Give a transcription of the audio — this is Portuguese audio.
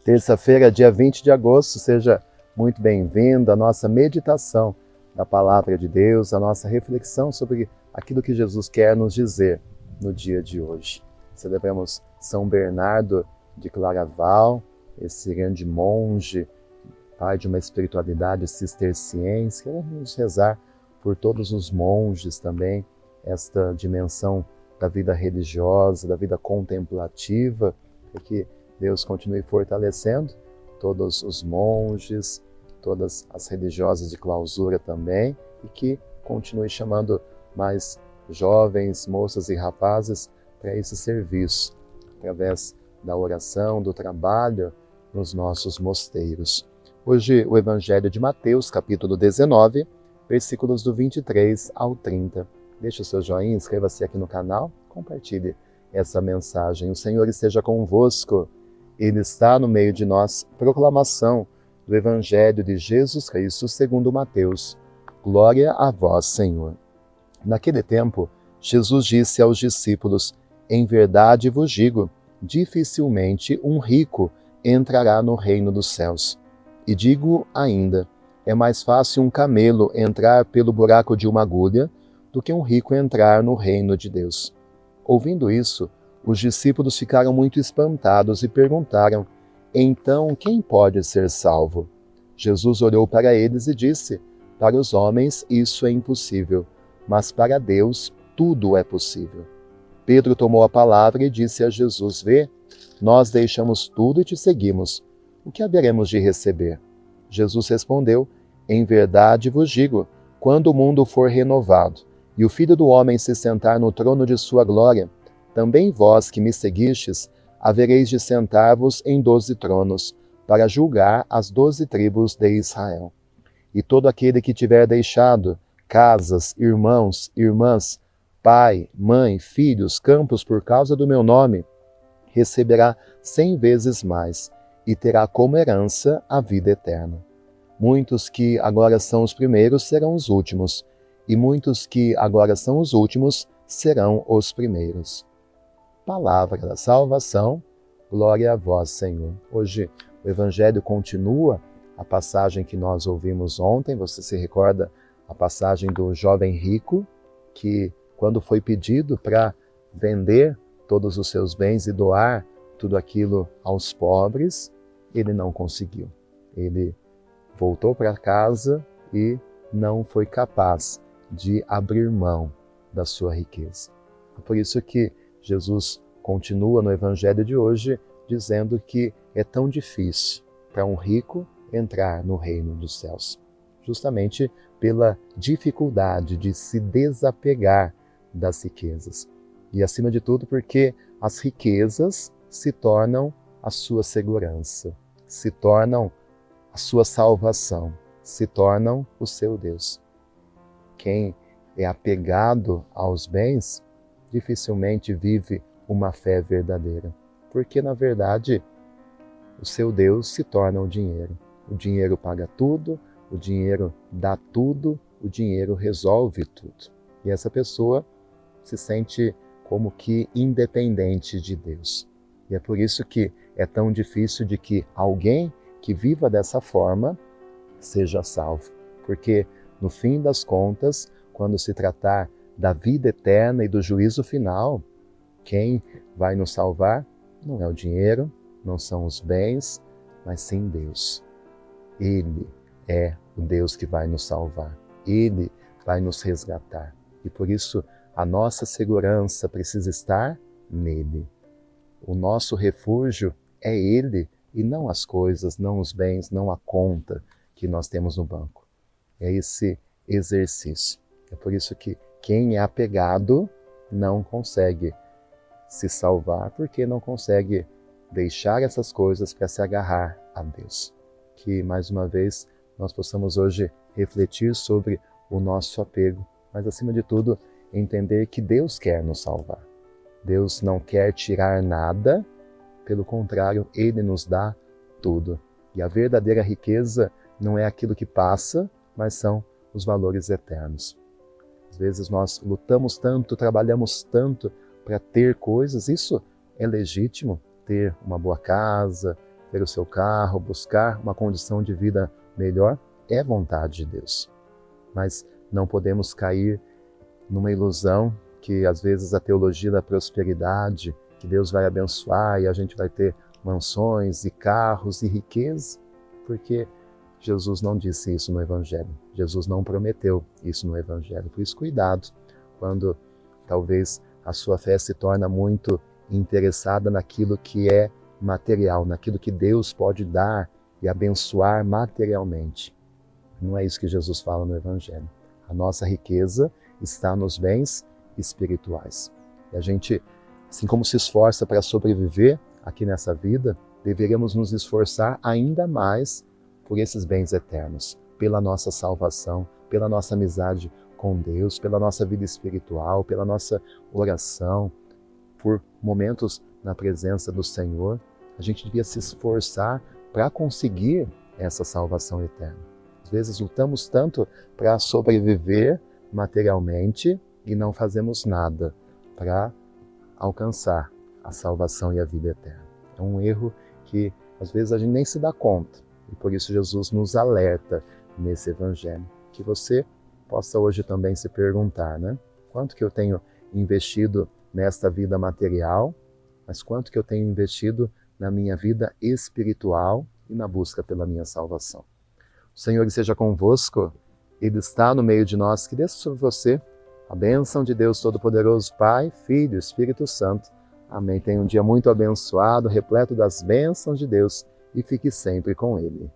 Terça-feira, dia 20 de agosto, seja muito bem-vindo à nossa meditação da Palavra de Deus, a nossa reflexão sobre aquilo que Jesus quer nos dizer no dia de hoje. Celebramos São Bernardo de Claraval, esse grande monge, pai de uma espiritualidade cisterciense. Queremos rezar por todos os monges também, esta dimensão da vida religiosa, da vida contemplativa, para que Deus continue fortalecendo todos os monges, todas as religiosas de clausura também, e que continue chamando mais jovens, moças e rapazes para esse serviço, através da oração, do trabalho nos nossos mosteiros. Hoje o Evangelho de Mateus, capítulo 19, versículos do 23 ao 30. Deixe o seu joinha, inscreva-se aqui no canal, compartilhe essa mensagem. O Senhor esteja convosco. Ele está no meio de nós. Proclamação do Evangelho de Jesus Cristo segundo Mateus. Glória a vós, Senhor. Naquele tempo, Jesus disse aos discípulos: em verdade vos digo, dificilmente um rico entrará no reino dos céus. E digo ainda, é mais fácil um camelo entrar pelo buraco de uma agulha do que um rico entrar no reino de Deus. Ouvindo isso, os discípulos ficaram muito espantados e perguntaram: então, quem pode ser salvo? Jesus olhou para eles e disse: para os homens isso é impossível, mas para Deus tudo é possível. Pedro tomou a palavra e disse a Jesus: vê, nós deixamos tudo e te seguimos. O que haveremos de receber? Jesus respondeu: em verdade vos digo, quando o mundo for renovado e o Filho do Homem se sentar no trono de sua glória, também vós que me seguistes, havereis de sentar-vos em 12 tronos, para julgar as 12 tribos de Israel. E todo aquele que tiver deixado casas, irmãos, irmãs, pai, mãe, filhos, campos por causa do meu nome, receberá 100 vezes mais, e terá como herança a vida eterna. Muitos que agora são os primeiros serão os últimos, e muitos que agora são os últimos serão os primeiros. Palavra da salvação, glória a vós, Senhor. Hoje o Evangelho continua a passagem que nós ouvimos ontem. Você se recorda a passagem do jovem rico, que quando foi pedido para vender todos os seus bens e doar tudo aquilo aos pobres, ele não conseguiu. Ele voltou para casa e não foi capaz de abrir mão da sua riqueza. É por isso que Jesus continua no Evangelho de hoje dizendo que é tão difícil para um rico entrar no reino dos céus, justamente pela dificuldade de se desapegar das riquezas. E, acima de tudo, porque as riquezas se tornam a sua segurança, se tornam a sua salvação, se tornam o seu Deus. Quem é apegado aos bens dificilmente vive uma fé verdadeira, porque, na verdade, o seu Deus se torna o dinheiro. O dinheiro paga tudo, o dinheiro dá tudo, o dinheiro resolve tudo. E essa pessoa se sente como que independente de Deus. E é por isso que é tão difícil de que alguém que viva dessa forma seja salvo. Porque, no fim das contas, quando se tratar da vida eterna e do juízo final, quem vai nos salvar não é o dinheiro, não são os bens, mas sim Deus. Ele é o Deus que vai nos salvar. Ele vai nos resgatar. E por isso a nossa segurança precisa estar nele. O nosso refúgio é Ele e não as coisas, não os bens, não a conta que nós temos no banco. É esse exercício. É por isso que quem é apegado não consegue se salvar, porque não consegue deixar essas coisas para se agarrar a Deus. Que, mais uma vez, nós possamos hoje refletir sobre o nosso apego, mas, acima de tudo, entender que Deus quer nos salvar. Deus não quer tirar nada, pelo contrário, Ele nos dá tudo. E a verdadeira riqueza não é aquilo que passa, mas são os valores eternos. Às vezes nós lutamos tanto, trabalhamos tanto para ter coisas, isso é legítimo, ter uma boa casa, ter o seu carro, buscar uma condição de vida melhor, é vontade de Deus. Mas não podemos cair numa ilusão que às vezes a teologia da prosperidade, que Deus vai abençoar e a gente vai ter mansões e carros e riqueza, porque Jesus não disse isso no Evangelho. Jesus não prometeu isso no Evangelho. Por isso, cuidado quando talvez a sua fé se torna muito interessada naquilo que é material, naquilo que Deus pode dar e abençoar materialmente. Não é isso que Jesus fala no Evangelho. A nossa riqueza está nos bens espirituais. E a gente, assim como se esforça para sobreviver aqui nessa vida, deveríamos nos esforçar ainda mais por esses bens eternos, pela nossa salvação, pela nossa amizade com Deus, pela nossa vida espiritual, pela nossa oração, por momentos na presença do Senhor. A gente devia se esforçar para conseguir essa salvação eterna. Às vezes lutamos tanto para sobreviver materialmente e não fazemos nada para alcançar a salvação e a vida eterna. É um erro que às vezes a gente nem se dá conta. E por isso Jesus nos alerta nesse Evangelho. Que você possa hoje também se perguntar, né? Quanto que eu tenho investido nesta vida material, mas quanto que eu tenho investido na minha vida espiritual e na busca pela minha salvação. O Senhor esteja convosco, Ele está no meio de nós. Que desça sobre você a bênção de Deus Todo-Poderoso, Pai, Filho e Espírito Santo. Amém. Tenha um dia muito abençoado, repleto das bênçãos de Deus, e fique sempre com Ele.